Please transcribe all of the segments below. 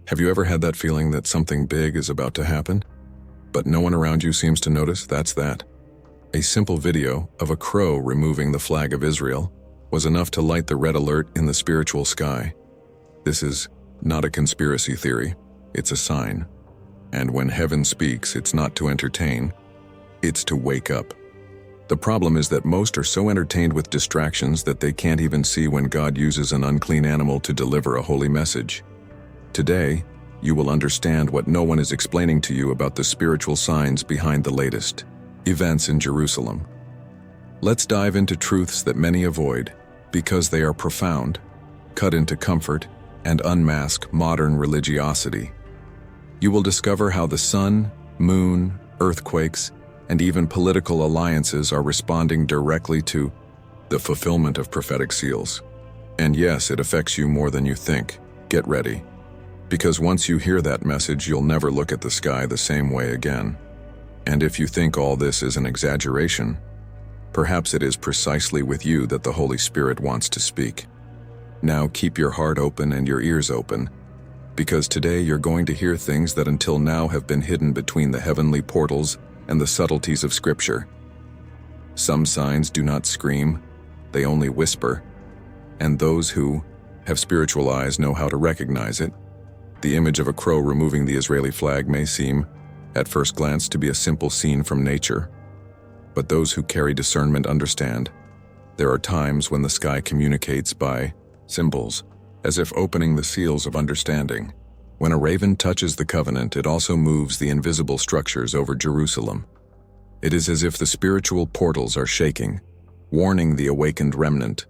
Have you ever had that feeling that something big is about to happen, but no one around you seems to notice? That's that. A simple video of a crow removing the flag of Israel was enough to light the red alert in the spiritual sky. This is not a conspiracy theory, it's a sign. And when heaven speaks, it's not to entertain, it's to wake up. The problem is that most are so entertained with distractions that they can't even see when God uses an unclean animal to deliver a holy message. Today, you will understand what no one is explaining to you about the spiritual signs behind the latest events in Jerusalem. Let's dive into truths that many avoid because they are profound, cut into comfort, and unmask modern religiosity. You will discover how the sun, moon, earthquakes, and even political alliances are responding directly to the fulfillment of prophetic seals. And yes, it affects you more than you think. Get ready. Because once you hear that message, you'll never look at the sky the same way again. And if you think all this is an exaggeration, perhaps it is precisely with you that the Holy Spirit wants to speak. Now keep your heart open and your ears open, because today you're going to hear things that until now have been hidden between the heavenly portals and the subtleties of Scripture. Some signs do not scream, they only whisper, and those who have spiritual eyes know how to recognize it. The image of a crow removing the Israeli flag may seem, at first glance, to be a simple scene from nature. But those who carry discernment understand there are times when the sky communicates by symbols, as if opening the seals of understanding. When a raven touches the covenant, it also moves the invisible structures over Jerusalem. It is as if the spiritual portals are shaking, warning the awakened remnant.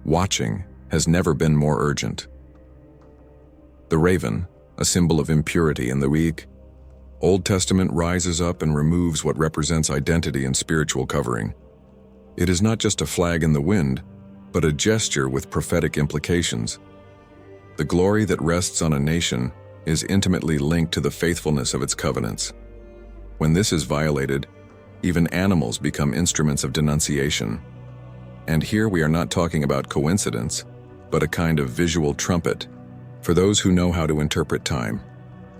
Watching has never been more urgent. The raven, a symbol of impurity in the weak, Old Testament rises up and removes what represents identity and spiritual covering. It is not just a flag in the wind, but a gesture with prophetic implications. The glory that rests on a nation is intimately linked to the faithfulness of its covenants. When this is violated, even animals become instruments of denunciation. And here we are not talking about coincidence, but a kind of visual trumpet. For those who know how to interpret time,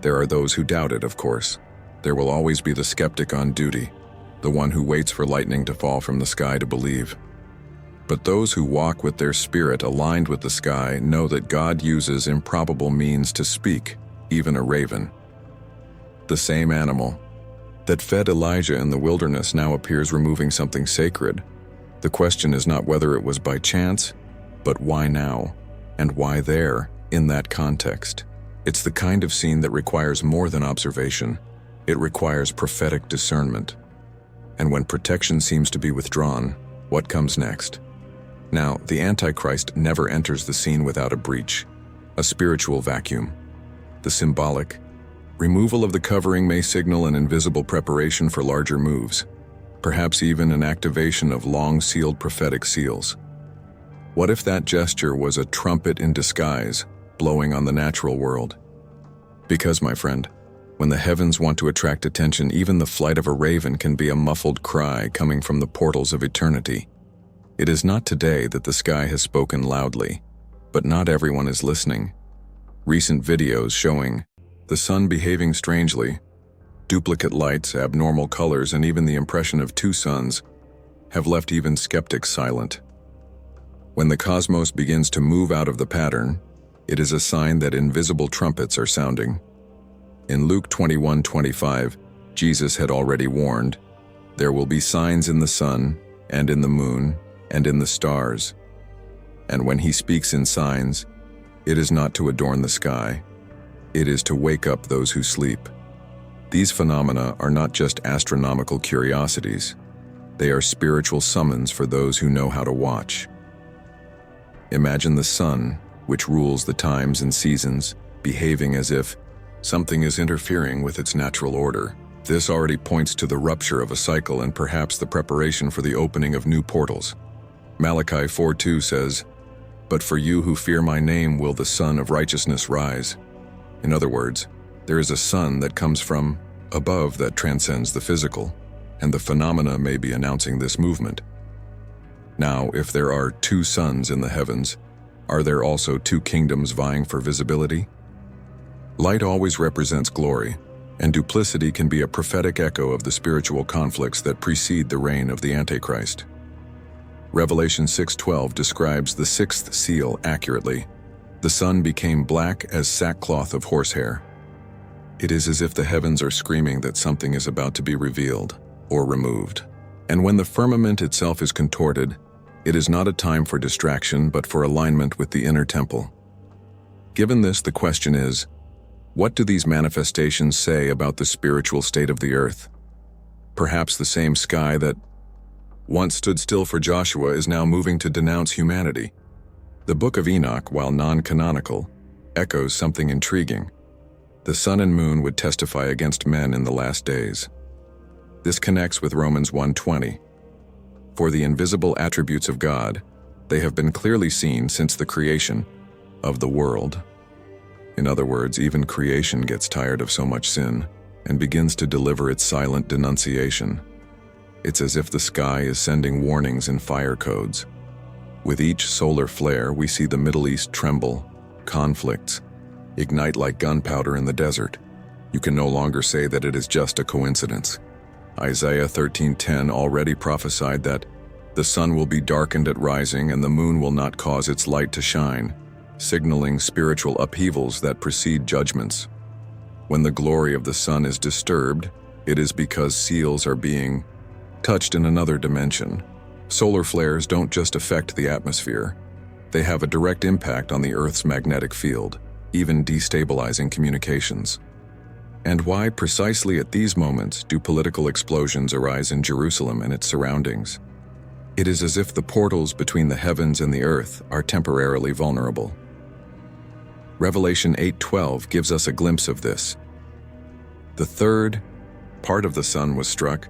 there are those who doubt it, of course. There will always be the skeptic on duty, the one who waits for lightning to fall from the sky to believe. But those who walk with their spirit aligned with the sky know that God uses improbable means to speak, even a raven. The same animal that fed Elijah in the wilderness now appears removing something sacred. The question is not whether it was by chance, but why now, and why there, in that context. It's the kind of scene that requires more than observation. It requires prophetic discernment. And when protection seems to be withdrawn, what comes next? Now, the Antichrist never enters the scene without a breach, a spiritual vacuum. The symbolic removal of the covering may signal an invisible preparation for larger moves, perhaps even an activation of long-sealed prophetic seals. What if that gesture was a trumpet in disguise, blowing on the natural world? Because, my friend, when the heavens want to attract attention, even the flight of a raven can be a muffled cry coming from the portals of eternity. It is not today that the sky has spoken loudly, but not everyone is listening. Recent videos showing the sun behaving strangely, duplicate lights, abnormal colors, and even the impression of two suns have left even skeptics silent. When the cosmos begins to move out of the pattern, it is a sign that invisible trumpets are sounding. In Luke 21:25, Jesus had already warned, "There will be signs in the sun, and in the moon, and in the stars." And when he speaks in signs, it is not to adorn the sky. It is to wake up those who sleep. These phenomena are not just astronomical curiosities. They are spiritual summons for those who know how to watch. Imagine the sun, which rules the times and seasons, behaving as if something is interfering with its natural order. This already points to the rupture of a cycle and perhaps the preparation for the opening of new portals. Malachi 4:2 says, "But for you who fear my name will the Sun of Righteousness rise." In other words, there is a sun that comes from above that transcends the physical, and the phenomena may be announcing this movement. Now, if there are two suns in the heavens, are there also two kingdoms vying for visibility? Light always represents glory, and duplicity can be a prophetic echo of the spiritual conflicts that precede the reign of the Antichrist. Revelation 6:12 describes the sixth seal accurately. The sun became black as sackcloth of horsehair. It is as if the heavens are screaming that something is about to be revealed or removed. And when the firmament itself is contorted, it is not a time for distraction but for alignment with the inner temple. Given this, the question is, what do these manifestations say about the spiritual state of the earth? Perhaps the same sky that once stood still for Joshua is now moving to denounce humanity. The Book of Enoch, while non-canonical, echoes something intriguing. The sun and moon would testify against men in the last days. This connects with Romans 1:20. For the invisible attributes of God, they have been clearly seen since the creation of the world. In other words, even creation gets tired of so much sin and begins to deliver its silent denunciation. It's as if the sky is sending warnings in fire codes. With each solar flare, we see the Middle East tremble, conflicts ignite like gunpowder in the desert. You can no longer say that it is just a coincidence. Isaiah 13:10 already prophesied that the sun will be darkened at rising and the moon will not cause its light to shine, signaling spiritual upheavals that precede judgments. When the glory of the sun is disturbed, it is because seals are being touched in another dimension. Solar flares don't just affect the atmosphere. They have a direct impact on the Earth's magnetic field, even destabilizing communications. And why precisely at these moments do political explosions arise in Jerusalem and its surroundings? It is as if the portals between the heavens and the earth are temporarily vulnerable. Revelation 8:12 gives us a glimpse of this. The third part of the sun was struck.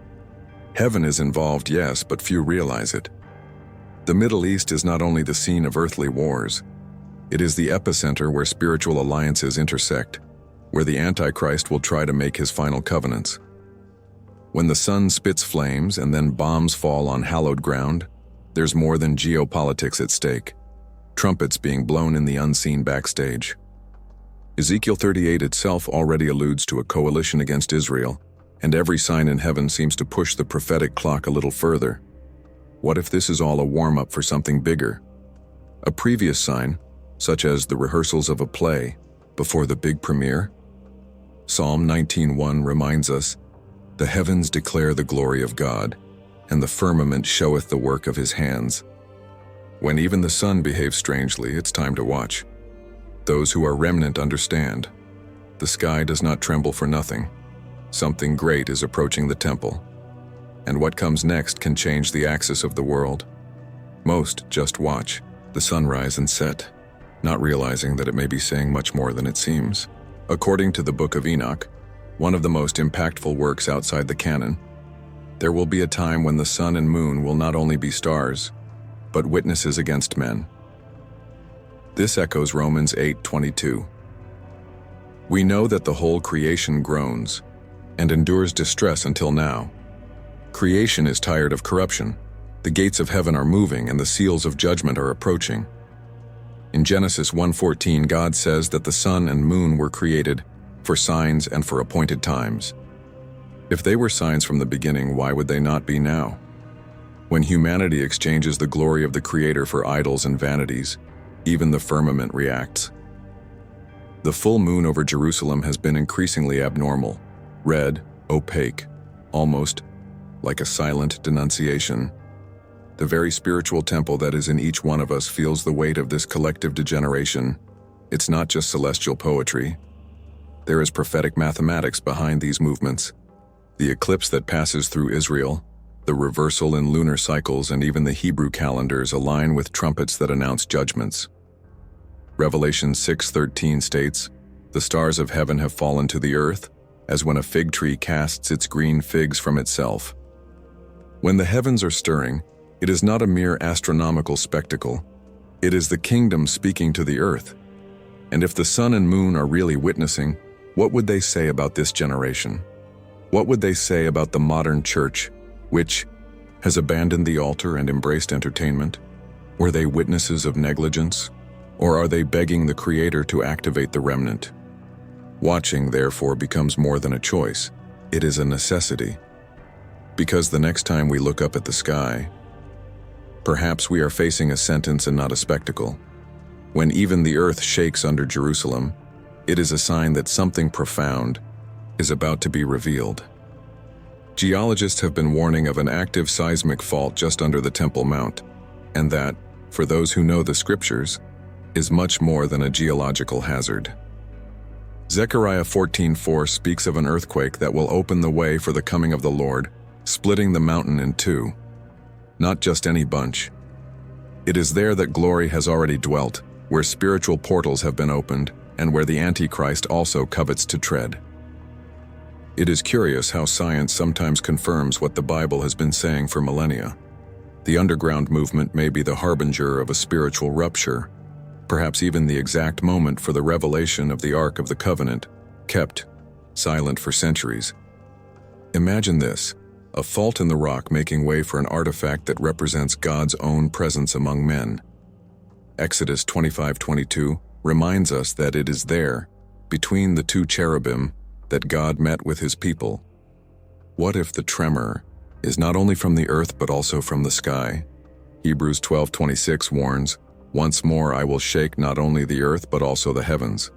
Heaven is involved, yes, but few realize it. The Middle East is not only the scene of earthly wars, it is the epicenter where spiritual alliances intersect, where the Antichrist will try to make his final covenants. When the sun spits flames and then bombs fall on hallowed ground, there's more than geopolitics at stake. Trumpets being blown in the unseen backstage. Ezekiel 38 itself already alludes to a coalition against Israel, and every sign in heaven seems to push the prophetic clock a little further. What if this is all a warm-up for something bigger? A previous sign, such as the rehearsals of a play before the big premiere? Psalm 19:1 reminds us, "The heavens declare the glory of God, and the firmament showeth the work of his hands." When even the sun behaves strangely, it's time to watch. Those who are remnant understand. The sky does not tremble for nothing. Something great is approaching the temple. And what comes next can change the axis of the world. Most just watch the sun rise and set, not realizing that it may be saying much more than it seems. According to the Book of Enoch, one of the most impactful works outside the canon, there will be a time when the sun and moon will not only be stars, but witnesses against men. This echoes Romans 8:22. We know that the whole creation groans and endures distress until now. Creation is tired of corruption. The gates of heaven are moving and the seals of judgment are approaching. In Genesis 1:14, God says that the sun and moon were created for signs and for appointed times. If they were signs from the beginning, why would they not be now? When humanity exchanges the glory of the Creator for idols and vanities, even the firmament reacts. The full moon over Jerusalem has been increasingly abnormal, red, opaque, almost like a silent denunciation. The very spiritual temple that is in each one of us feels the weight of this collective degeneration. It's not just celestial poetry. There is prophetic mathematics behind these movements. The eclipse that passes through Israel, the reversal in lunar cycles, and even the Hebrew calendars align with trumpets that announce judgments. Revelation 6:13 states, "The stars of heaven have fallen to the earth, as when a fig tree casts its green figs from itself." When the heavens are stirring, it is not a mere astronomical spectacle. It is the kingdom speaking to the earth. And if the sun and moon are really witnessing, what would they say about this generation? What would they say about the modern church, which has abandoned the altar and embraced entertainment? Were they witnesses of negligence? Or are they begging the Creator to activate the remnant? Watching, therefore, becomes more than a choice. It is a necessity. Because the next time we look up at the sky, perhaps we are facing a sentence and not a spectacle. When even the earth shakes under Jerusalem, it is a sign that something profound is about to be revealed. Geologists have been warning of an active seismic fault just under the Temple Mount, and that, for those who know the scriptures, is much more than a geological hazard. Zechariah 14:4 speaks of an earthquake that will open the way for the coming of the Lord, splitting the mountain in two. Not just any bunch. It is there that glory has already dwelt, where spiritual portals have been opened, and where the Antichrist also covets to tread. It is curious how science sometimes confirms what the Bible has been saying for millennia. The underground movement may be the harbinger of a spiritual rupture, perhaps even the exact moment for the revelation of the Ark of the Covenant, kept silent for centuries. Imagine this, a fault in the rock making way for an artifact that represents God's own presence among men. Exodus 25:22 reminds us that it is there, between the two cherubim, that God met with his people. What if the tremor is not only from the earth but also from the sky? Hebrews 12:26 warns, "Once more I will shake not only the earth but also the heavens."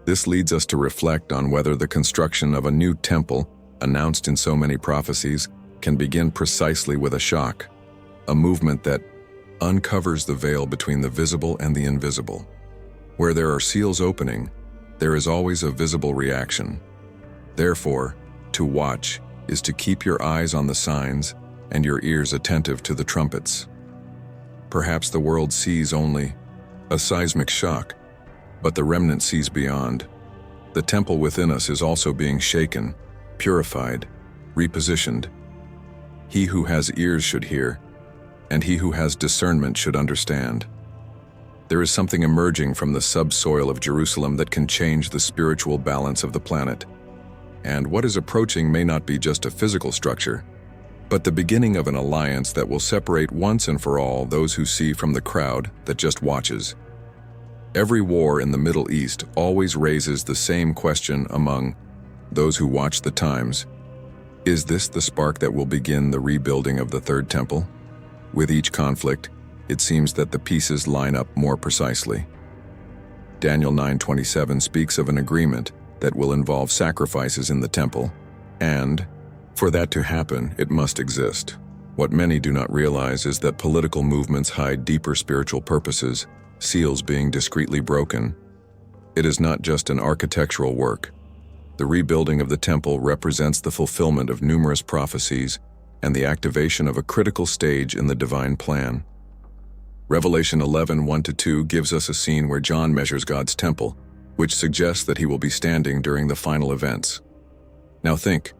This leads us to reflect on whether the construction of a new temple, announced in so many prophecies, can begin precisely with a shock, a movement that uncovers the veil between the visible and the invisible. Where there are seals opening, there is always a visible reaction. Therefore, to watch is to keep your eyes on the signs and your ears attentive to the trumpets. Perhaps the world sees only a seismic shock, but the remnant sees beyond. The temple within us is also being shaken, purified, repositioned. He who has ears should hear, and he who has discernment should understand. There is something emerging from the subsoil of Jerusalem that can change the spiritual balance of the planet. And what is approaching may not be just a physical structure, but the beginning of an alliance that will separate once and for all those who see from the crowd that just watches. Every war in the Middle East always raises the same question among those who watch the times. Is this the spark that will begin the rebuilding of the Third Temple? With each conflict, it seems that the pieces line up more precisely. Daniel 9:27 speaks of an agreement that will involve sacrifices in the temple, and for that to happen, it must exist. What many do not realize is that political movements hide deeper spiritual purposes, seals being discreetly broken. It is not just an architectural work. The rebuilding of the temple represents the fulfillment of numerous prophecies and the activation of a critical stage in the divine plan. Revelation 11:1-2 gives us a scene where John measures God's temple, which suggests that he will be standing during the final events. Now think,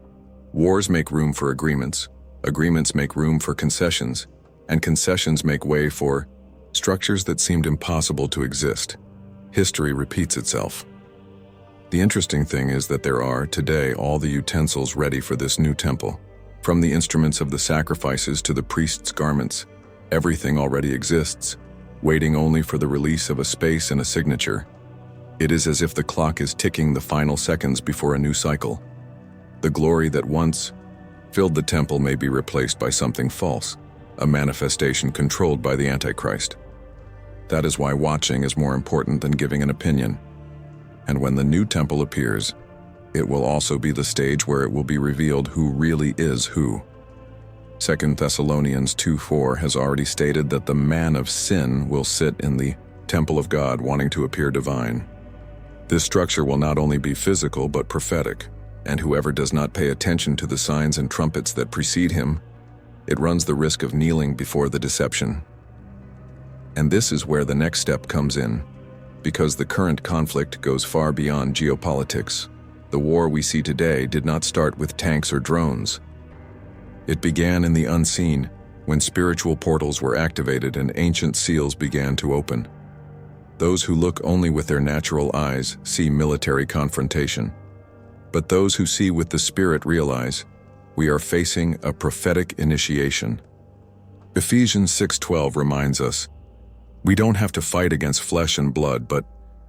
wars make room for agreements, agreements make room for concessions, and concessions make way for structures that seemed impossible to exist. History repeats itself. The interesting thing is that there are, today, all the utensils ready for this new temple. From the instruments of the sacrifices to the priest's garments, everything already exists, waiting only for the release of a space and a signature. It is as if the clock is ticking the final seconds before a new cycle. The glory that once filled the temple may be replaced by something false, a manifestation controlled by the Antichrist. That is why watching is more important than giving an opinion. And when the new temple appears, it will also be the stage where it will be revealed who really is who. 2 Thessalonians 2:4 has already stated that the man of sin will sit in the temple of God wanting to appear divine. This structure will not only be physical but prophetic, and whoever does not pay attention to the signs and trumpets that precede him, it runs the risk of kneeling before the deception. And this is where the next step comes in, because the current conflict goes far beyond geopolitics. The war we see today did not start with tanks or drones. It began in the unseen, when spiritual portals were activated and ancient seals began to open. Those who look only with their natural eyes see military confrontation. But those who see with the Spirit realize we are facing a prophetic initiation. Ephesians 6:12 reminds us, we don't have to fight against flesh and blood, but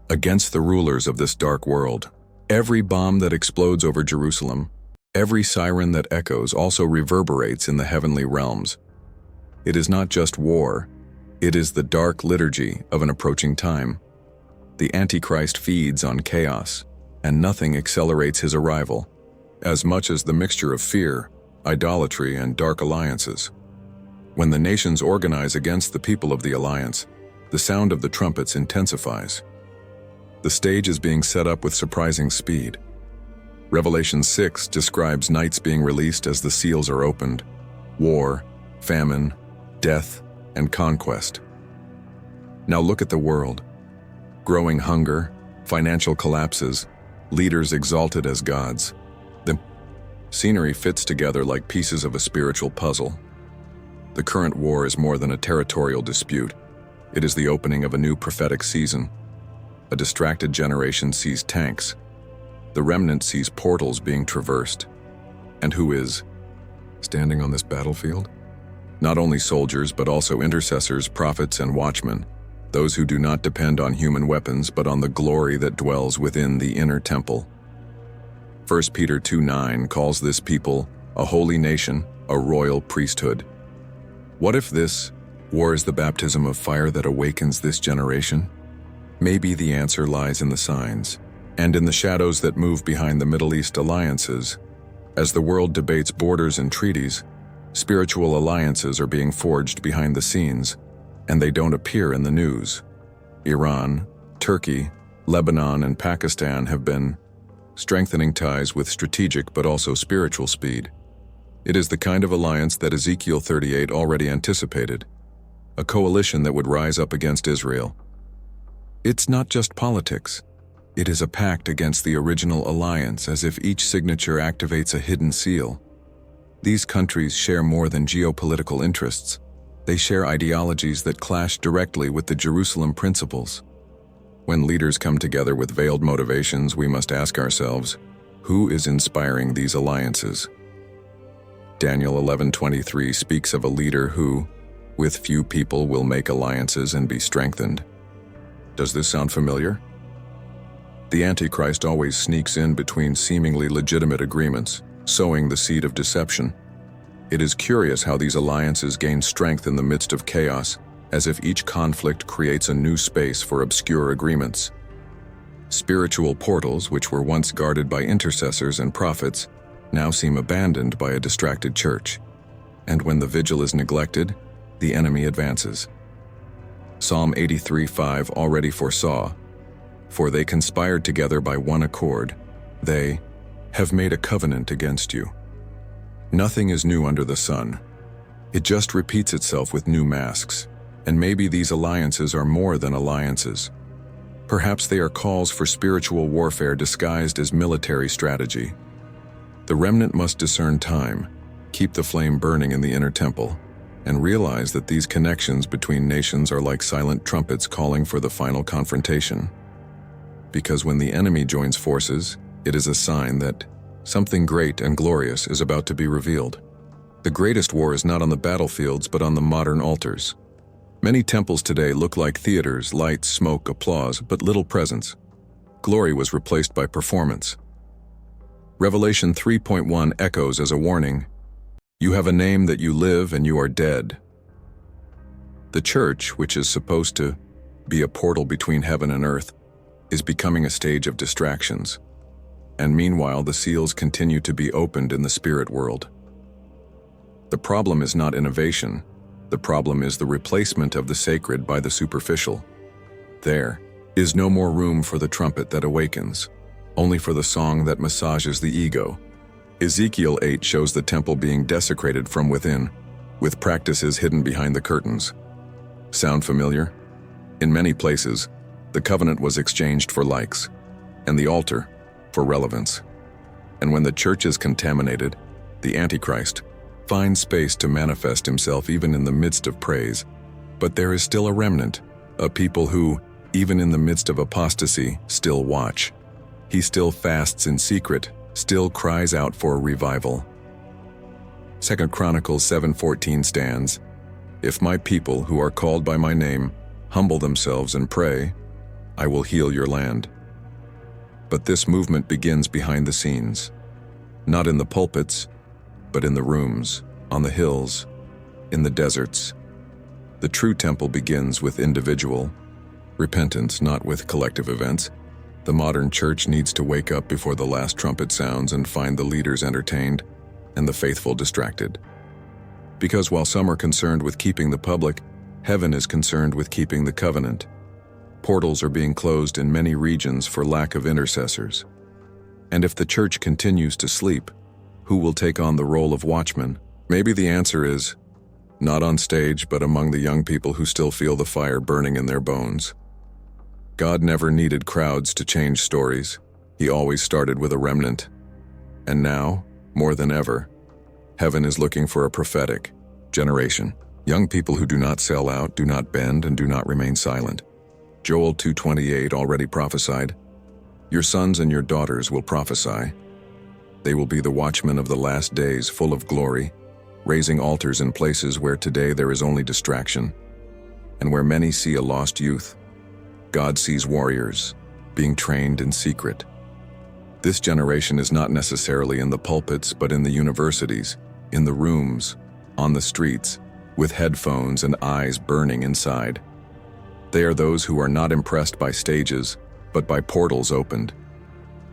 against the rulers of this dark world, Every bomb that explodes over Jerusalem, every siren that echoes also reverberates in the heavenly realms. It is not just war, it is the dark liturgy of an approaching time. The Antichrist feeds on chaos, and nothing accelerates his arrival, as much as the mixture of fear, idolatry, and dark alliances. When the nations organize against the people of the alliance, the sound of the trumpets intensifies. The stage is being set up with surprising speed. Revelation 6 describes knights being released as the seals are opened: war, famine, death, and conquest. Now look at the world. Growing hunger, financial collapses, leaders exalted as gods. The scenery fits together like pieces of a spiritual puzzle. The current war is more than a territorial dispute. It is the opening of a new prophetic season. A distracted generation sees tanks. The remnant sees portals being traversed. And who is standing on this battlefield? Not only soldiers, but also intercessors, prophets, and watchmen, those who do not depend on human weapons, but on the glory that dwells within the inner temple. 1 Peter 2:9 calls this people a holy nation, a royal priesthood. What if this war is the baptism of fire that awakens this generation? Maybe the answer lies in the signs, and in the shadows that move behind the Middle East alliances. As the world debates borders and treaties, spiritual alliances are being forged behind the scenes, and they don't appear in the news. Iran, Turkey, Lebanon, and Pakistan have been strengthening ties with strategic but also spiritual speed. It is the kind of alliance that Ezekiel 38 already anticipated, a coalition that would rise up against Israel. It's not just politics. It is a pact against the original alliance, as if each signature activates a hidden seal. These countries share more than geopolitical interests. They share ideologies that clash directly with the Jerusalem principles. When leaders come together with veiled motivations, we must ask ourselves, who is inspiring these alliances? Daniel 11:23 speaks of a leader who, with few people, will make alliances and be strengthened. Does this sound familiar? The Antichrist always sneaks in between seemingly legitimate agreements, sowing the seed of deception. It is curious how these alliances gain strength in the midst of chaos, as if each conflict creates a new space for obscure agreements. Spiritual portals, which were once guarded by intercessors and prophets, now seem abandoned by a distracted church. And when the vigil is neglected, the enemy advances. Psalm 83:5 already foresaw, "For they conspired together by one accord. They have made a covenant against you." Nothing is new under the sun. It just repeats itself with new masks. And maybe these alliances are more than alliances. Perhaps they are calls for spiritual warfare disguised as military strategy. The remnant must discern time, keep the flame burning in the inner temple, and realize that these connections between nations are like silent trumpets calling for the final confrontation. Because when the enemy joins forces, it is a sign that something great and glorious is about to be revealed. The greatest war is not on the battlefields, but on the modern altars. Many temples today look like theaters: lights, smoke, applause, but little presence. Glory was replaced by performance. Revelation 3:1 echoes as a warning, "You have a name that you live and you are dead." The church, which is supposed to be a portal between heaven and earth, is becoming a stage of distractions. And meanwhile, the seals continue to be opened in the spirit world. The problem is not innovation. The problem is the replacement of the sacred by the superficial. There is no more room for the trumpet that awakens, only for the song that massages the ego. Ezekiel 8 shows the temple being desecrated from within, with practices hidden behind the curtains. Sound familiar? In many places, the covenant was exchanged for likes, and the altar for relevance. And when the church is contaminated, the Antichrist finds space to manifest himself even in the midst of praise. But there is still a remnant, a people who, even in the midst of apostasy, still watch. He still fasts in secret, still cries out for a revival. 2 Chronicles 7:14 stands, "If my people who are called by my name humble themselves and pray, I will heal your land." But this movement begins behind the scenes, not in the pulpits, but in the rooms, on the hills, in the deserts. The true temple begins with individual repentance, not with collective events. The modern church needs to wake up before the last trumpet sounds and find the leaders entertained and the faithful distracted. Because while some are concerned with keeping the public, heaven is concerned with keeping the covenant. Portals are being closed in many regions for lack of intercessors. And if the church continues to sleep, who will take on the role of watchman? Maybe the answer is, not on stage, but among the young people who still feel the fire burning in their bones. God never needed crowds to change stories. He always started with a remnant. And now, more than ever, heaven is looking for a prophetic generation. Young people who do not sell out, do not bend, and do not remain silent. Joel 2:28 already prophesied, "Your sons and your daughters will prophesy. They will be the watchmen of the last days, full of glory, raising altars in places where today there is only distraction, and where many see a lost youth. God sees warriors being trained in secret." This generation is not necessarily in the pulpits, but in the universities, in the rooms, on the streets, with headphones and eyes burning inside. They are those who are not impressed by stages, but by portals opened.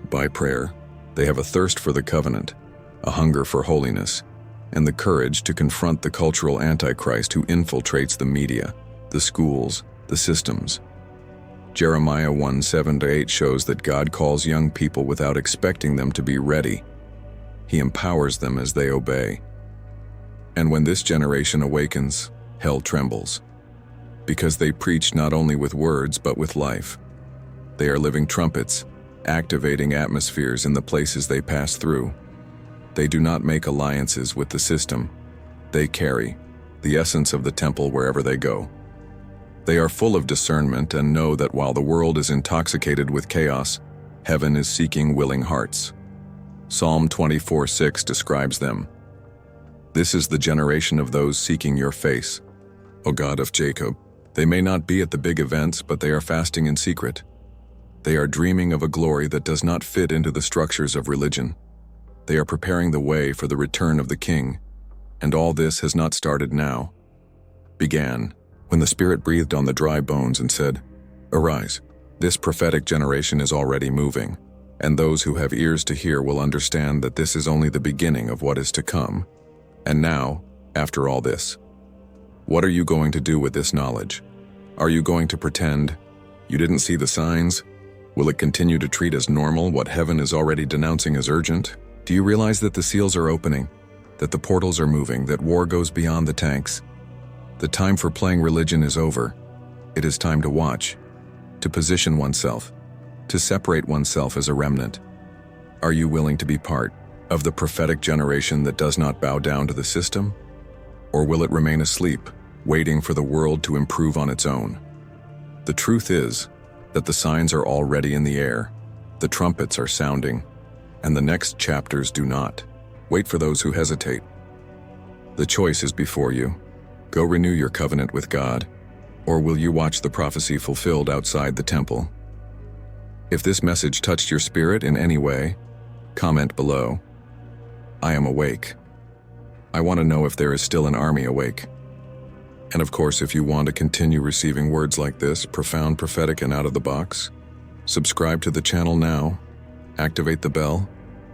By prayer, they have a thirst for the covenant, a hunger for holiness, and the courage to confront the cultural antichrist who infiltrates the media, the schools, the systems. Jeremiah 1:7-8 shows that God calls young people without expecting them to be ready. He empowers them as they obey. And when this generation awakens, hell trembles, because they preach not only with words but with life. They are living trumpets, activating atmospheres in the places they pass through. They do not make alliances with the system. They carry the essence of the temple wherever they go. They are full of discernment and know that while the world is intoxicated with chaos, heaven is seeking willing hearts. Psalm 24:6 describes them. "This is the generation of those seeking your face, O God of Jacob." They may not be at the big events, but they are fasting in secret. They are dreaming of a glory that does not fit into the structures of religion. They are preparing the way for the return of the King. And all this has not started now. Began when the Spirit breathed on the dry bones and said, "Arise." This prophetic generation is already moving, and those who have ears to hear will understand that this is only the beginning of what is to come. And now, after all this, what are you going to do with this knowledge? Are you going to pretend you didn't see the signs? Will it continue to treat as normal what heaven is already denouncing as urgent? Do you realize that the seals are opening, that the portals are moving, that war goes beyond the tanks? The time for playing religion is over. It is time to watch, to position oneself, to separate oneself as a remnant. Are you willing to be part of the prophetic generation that does not bow down to the system? Or will it remain asleep, waiting for the world to improve on its own? The truth is that the signs are already in the air, the trumpets are sounding, and the next chapters do not. Wait for those who hesitate. The choice is before you. Go renew your covenant with God, or will you watch the prophecy fulfilled outside the temple? If this message touched your spirit in any way, comment below. I am awake. I want to know if there is still an army awake. And of course, if you want to continue receiving words like this, profound, prophetic, and out of the box, subscribe to the channel now, activate the bell,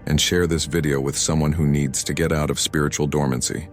and share this video with someone who needs to get out of spiritual dormancy.